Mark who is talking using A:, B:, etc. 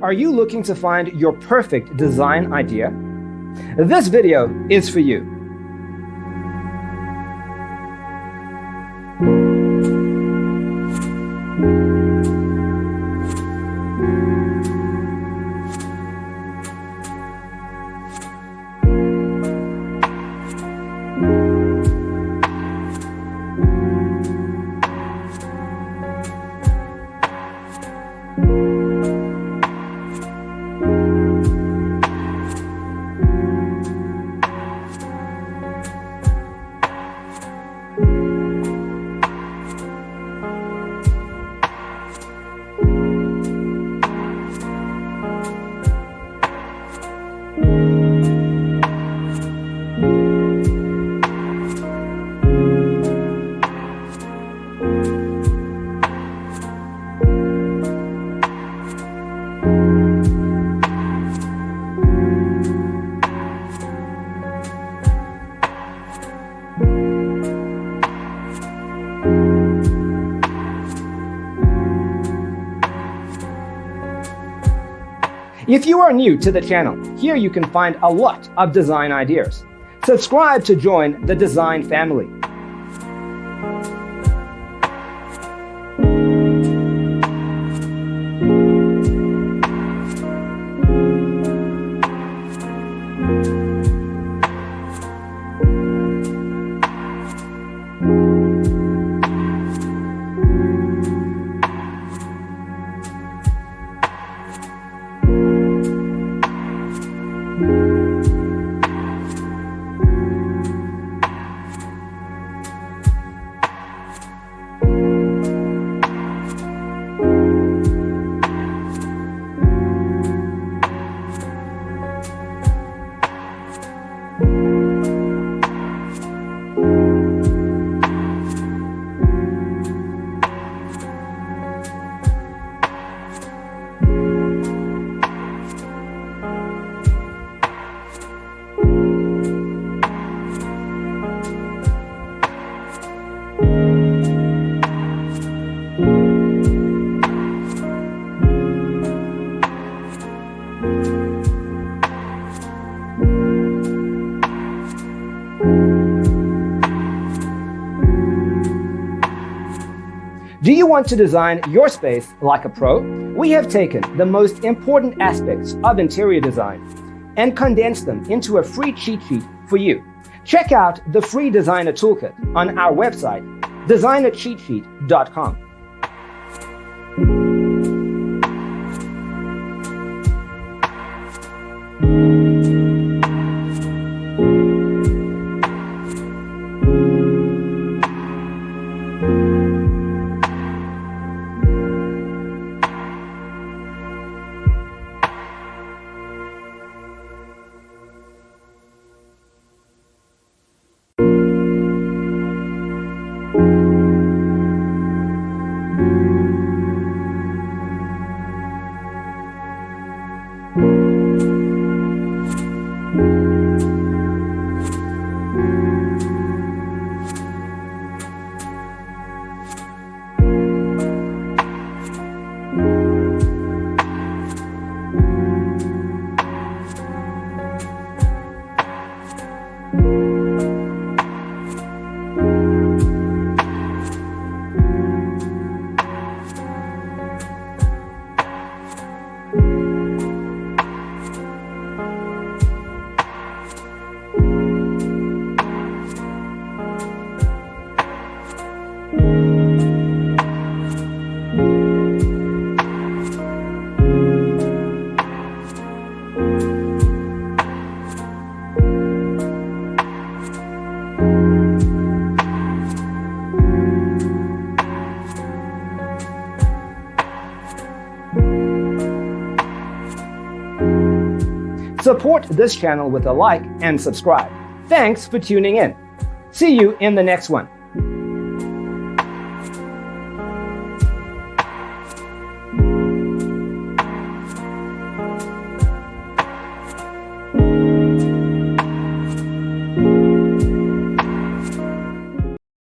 A: Are you looking to find your perfect design idea? This video is for you. If you are new to the channel, here you can find a lot of design ideas. Subscribe to join the design family. Do you want to design your space like a pro? We have taken the most important aspects of interior design and condensed them into a free cheat sheet for you. Check out the free designer toolkit on our website, designercheatsheet.com. Support this channel with a like and subscribe. Thanks for tuning in. See you in the next one.